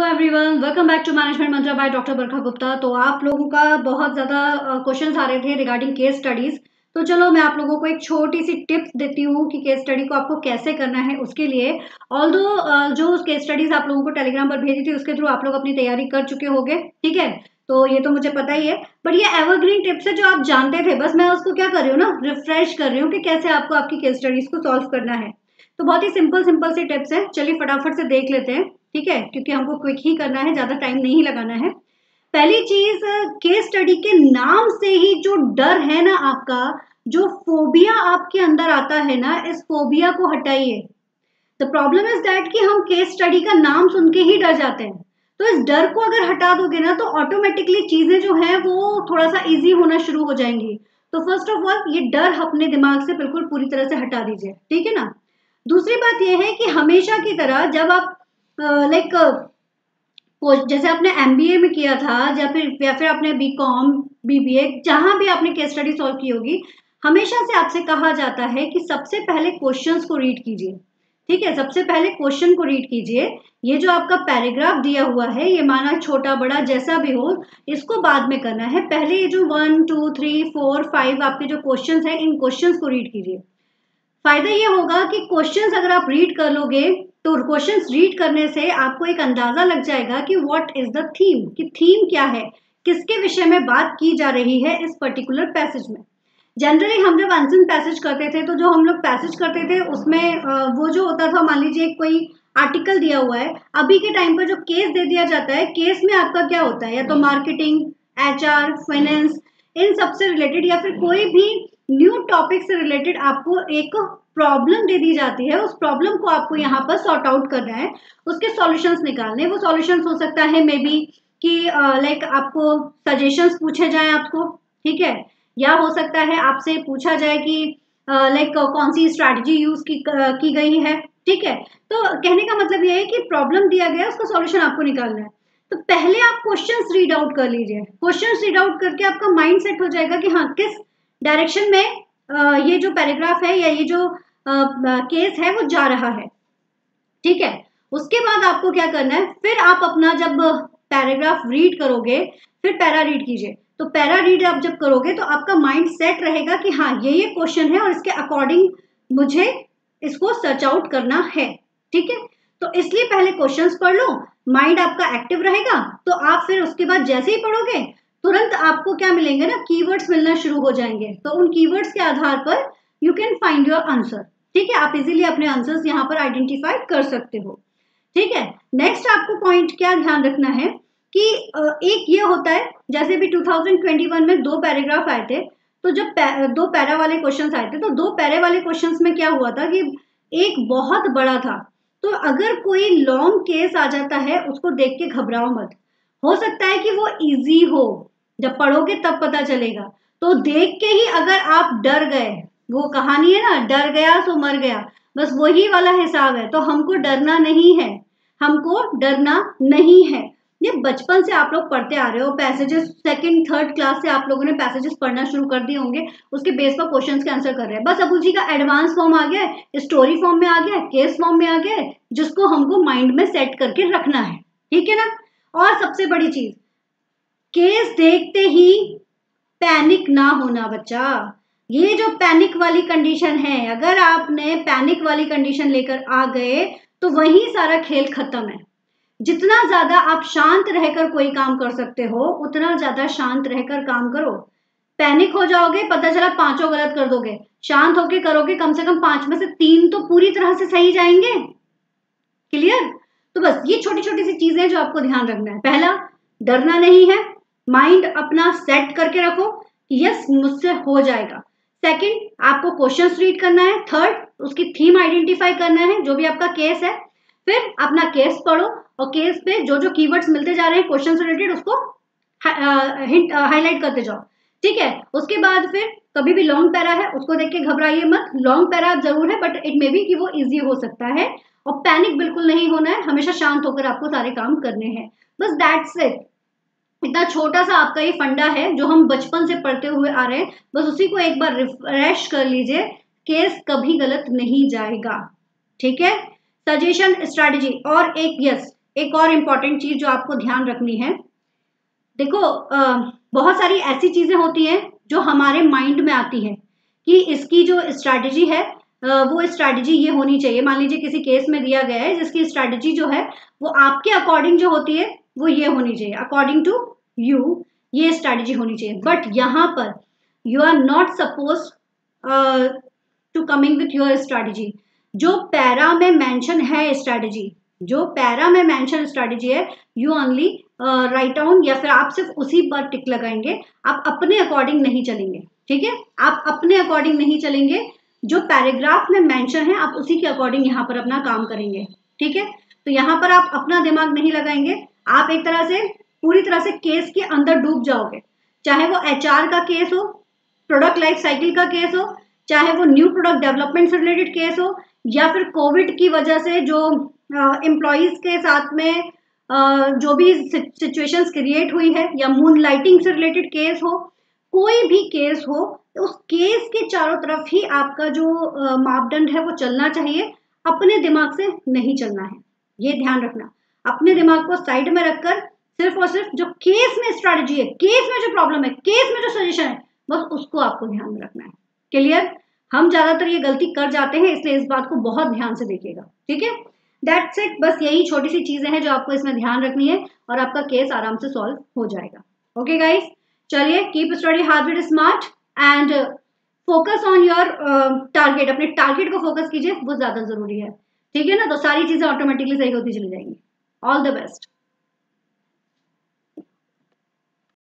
Everyone, welcome back to management Mantra by doctor Barkha Gupta. तो आप लोगों का बहुत ज़्यादा क्वेश्चंस आ रहे थे रिगार्डिंग केस स्टडीज़। तो चलो मैं आप लोगों को एक छोटी सी टिप्स देती हूँ कि केस स्टडी को आपको कैसे करना है। उसके लिए जो केस स्टडीज़ आप लोगों को टेलीग्राम पर भेजी थी उसके थ्रू आप लोग अपनी तैयारी कर चुके होंगे, ठीक है। तो ये तो मुझे पता ही है, बट ये एवरग्रीन टिप्स है जो आप जानते थे, बस मैं उसको क्या कर रही हूँ ना, रिफ्रेश कर रही हूँ कि कैसे आपको आपकी केस स्टडीज़ को सॉल्व करना है। तो बहुत ही सिंपल सी टिप्स है, चलिए फटाफट से देख लेते हैं, ठीक है, क्योंकि हमको क्विक ही करना है, ज्यादा टाइम नहीं लगाना है। पहली चीज, केस स्टडी के नाम से ही जो डर है ना आपका, जो फोबिया आपके अंदर आता है ना, इस फोबिया को हटाइए। द प्रॉब्लम इज दैट कि हम केस स्टडी का नाम सुन के ही डर जाते हैं। तो इस डर को अगर हटा दोगे ना तो ऑटोमेटिकली चीजें जो हैं वो थोड़ा सा इजी होना शुरू हो जाएंगी। तो फर्स्ट ऑफ ऑल ये डर अपने दिमाग से बिल्कुल पूरी तरह से हटा दीजिए, ठीक है ना। दूसरी बात यह है कि हमेशा की तरह जब आप जैसे आपने एमबीए में किया था या फिर आपने बीकॉम बीबीए जहां भी आपने केस स्टडी सॉल्व की होगी, हमेशा से आपसे कहा जाता है कि सबसे पहले क्वेश्चंस को रीड कीजिए, ठीक है। सबसे पहले क्वेश्चन को रीड कीजिए। ये जो आपका पैराग्राफ दिया हुआ है, ये माना छोटा बड़ा जैसा भी हो, इसको बाद में करना है। पहले ये जो 1 2 3 4 5 आपके जो क्वेश्चंस हैं, इन क्वेश्चंस को रीड कीजिए। फायदा ये होगा कि क्वेश्चंस अगर आप रीड कर लोगे तो क्वेश्चंस रीड करने से आपको एक अंदाजा लग जाएगा कि व्हाट इज द थीम, कि थीम क्या है, किसके विषय में बात की जा रही है इस पर्टिकुलर पैसेज में। जनरली हम जब आंसर पैसेज करते थे तो जो हम लोग पैसेज करते थे उसमें वो जो होता था, मान लीजिए कोई आर्टिकल दिया हुआ है, अभी के टाइम पर जो केस दे दिया जाता है, केस में आपका क्या होता है, या तो मार्केटिंग, एचआर, फाइनेंस, इन सब से रिलेटेड, या फिर कोई भी न्यू टॉपिक से रिलेटेड आपको एक प्रॉब्लम दे दी जाती है। उस प्रॉब्लम को आपको यहाँ पर सॉर्ट आउट करना है, उसके सॉल्यूशंस निकालने। वो सॉल्यूशंस हो सकता है मे बी कि लाइक आपको सजेशंस पूछे जाएं आपको, ठीक है, या हो सकता है आपसे पूछा जाए कि लाइक कौन सी स्ट्रैटेजी यूज की गई है, ठीक है। तो कहने का मतलब ये है कि प्रॉब्लम दिया गया, उसका सॉल्यूशन आपको निकालना है। तो पहले आप क्वेश्चंस रीड आउट कर लीजिए। क्वेश्चंस रीड आउट करके आपका माइंड सेट हो जाएगा कि हाँ, किस डायरेक्शन में ये जो पैराग्राफ है या ये जो केस है वो जा रहा है, ठीक है। उसके बाद आपको क्या करना है, फिर आप अपना जब पैराग्राफ रीड करोगे, फिर पैरा रीड कीजिए। तो पैरा रीड आप जब करोगे तो आपका माइंड सेट रहेगा कि हाँ, ये क्वेश्चन है और इसके अकॉर्डिंग मुझे इसको सर्च आउट करना है, ठीक है। तो इसलिए पहले क्वेश्चंस पढ़ लो, माइंड आपका एक्टिव रहेगा। तो आप फिर उसके बाद जैसे ही पढ़ोगे तुरंत आपको क्या मिलेंगे ना, कीवर्ड्स मिलना शुरू हो जाएंगे। तो उन कीवर्ड्स के आधार पर you can find your answer, ठीक है। आप इजीली अपने आंसर्स यहाँ पर आइडेंटिफाई कर सकते हो, ठीक है। नेक्स्ट आपको पॉइंट क्या ध्यान रखना है कि एक ये होता है, जैसे भी 2021 में 2 पैराग्राफ आए थे, तो जब 2 पैरा वाले क्वेश्चंस आए थे, तो 2 पैरे वाले क्वेश्चंस में क्या हुआ था कि एक बहुत बड़ा था। तो अगर कोई लॉन्ग केस आ जाता है, उसको देख के घबराओ मत। हो सकता है कि वो इजी हो, जब पढ़ोगे तब पता चलेगा। तो देख के ही अगर आप डर गए, वो कहानी है ना, डर गया सो मर गया, बस वही वाला हिसाब है। तो हमको डरना नहीं है, हमको डरना नहीं है। ये बचपन से आप लोग पढ़ते आ रहे हो, पैसेजेस सेकंड थर्ड क्लास से आप लोगों ने पैसेजेस पढ़ना शुरू कर दिए होंगे, उसके बेस पर क्वेश्चंस के आंसर कर रहे हैं। बस अब उसी का एडवांस फॉर्म आ गया है, स्टोरी फॉर्म में आ गया है, केस फॉर्म में आ गया है, जिसको हमको माइंड में सेट करके रखना है, ठीक है ना। और सबसे बड़ी चीज, केस देखते ही पैनिक ना होना बच्चा। ये जो पैनिक वाली कंडीशन है, अगर आपने पैनिक वाली कंडीशन लेकर आ गए तो वही सारा खेल खत्म है। जितना ज्यादा आप शांत रहकर कोई काम कर सकते हो, उतना ज्यादा शांत रहकर काम करो। पैनिक हो जाओगे, पता चला 5 गलत कर दोगे। शांत होके करोगे, कम से कम 5 में से 3 तो पूरी तरह से सही जाएंगे। क्लियर। तो बस ये छोटी छोटी सी चीजें जो आपको ध्यान रखना है। पहला, डरना नहीं है, माइंड अपना सेट करके रखो कि यस मुझसे हो जाएगा। सेकंड, आपको क्वेश्चंस रीड करना है। थर्ड, उसकी थीम आइडेंटिफाई करना है, जो भी आपका केस है। फिर अपना केस पढ़ो और केस पे जो जो कीवर्ड्स मिलते जा रहे हैं क्वेश्चन से रिलेटेड, उसको हाईलाइट करते जाओ, ठीक है। उसके बाद फिर कभी भी लॉन्ग पैरा है उसको देख के घबराइए मत। लॉन्ग पैरा जरूर है बट इट मे बी कि वो इजी हो सकता है, और पैनिक बिल्कुल नहीं होना है, हमेशा शांत होकर आपको सारे काम करने हैं। बस दैट्स इट। इतना छोटा सा आपका ये फंडा है जो हम बचपन से पढ़ते हुए आ रहे हैं, बस उसी को एक बार रिफ्रेश कर लीजिए। केस कभी गलत नहीं जाएगा, ठीक है। सजेशन, स्ट्रैटेजी और एक यस, एक और इम्पॉर्टेंट चीज जो आपको ध्यान रखनी है, देखो बहुत सारी ऐसी चीजें होती हैं जो हमारे माइंड में आती है कि इसकी जो स्ट्रैटेजी है वो स्ट्रैटेजी ये होनी चाहिए। मान लीजिए किसी केस में दिया गया है जिसकी स्ट्रैटेजी जो है वो आपके अकॉर्डिंग जो होती है वो ये होनी चाहिए, अकॉर्डिंग टू यू ये स्ट्रैटेजी होनी चाहिए। बट यहाँ पर you are not suppose to coming with your strategy. जो पैरा में मेंशन है स्ट्रैटेजी, जो पैरा में मेंशन स्ट्रैटेजी है, यू ओनली राइट डाउन, या फिर आप सिर्फ उसी पर टिक लगाएंगे, आप अपने अकॉर्डिंग नहीं चलेंगे। ठीक है, आप अपने अकॉर्डिंग नहीं चलेंगे, जो पैराग्राफ में मेंशन है आप उसी के अकॉर्डिंग यहाँ पर अपना काम करेंगे। ठीक है, तो यहाँ पर आप अपना दिमाग नहीं लगाएंगे, आप एक तरह से पूरी तरह से केस के अंदर डूब जाओगे, चाहे वो एचआर का केस हो, प्रोडक्ट लाइफ साइकिल का केस हो, चाहे वो न्यू प्रोडक्ट डेवलपमेंट से रिलेटेड केस हो, या फिर कोविड की वजह से जो एम्प्लॉयज के साथ में जो भी सिचुएशंस क्रिएट हुई है, या मून लाइटिंग से रिलेटेड केस हो, कोई भी केस हो, तो उस केस के चारों तरफ ही आपका जो मापदंड है वो चलना चाहिए, अपने दिमाग से नहीं चलना है। ये ध्यान रखना, अपने दिमाग को साइड में रखकर सिर्फ और सिर्फ जो केस में स्ट्रैटेजी है, केस में जो प्रॉब्लम है, केस में जो सजेशन है, बस उसको आपको ध्यान में रखना है। क्लियर? हम ज्यादातर ये गलती कर जाते हैं, इसलिए इस बात को बहुत ध्यान से देखिएगा। ठीक है, दैट्स इट। बस यही छोटी सी चीजें हैं जो आपको इसमें ध्यान रखनी है और आपका केस आराम से सॉल्व हो जाएगा। ओके गाइस, चलिए, keep study hard with smart and focus on your target. अपने टारगेट को फोकस कीजिए, वो ज्यादा जरूरी है। ठीक है ना, तो सारी चीजें ऑटोमेटिकली सही होती चली जाएंगी। All the best.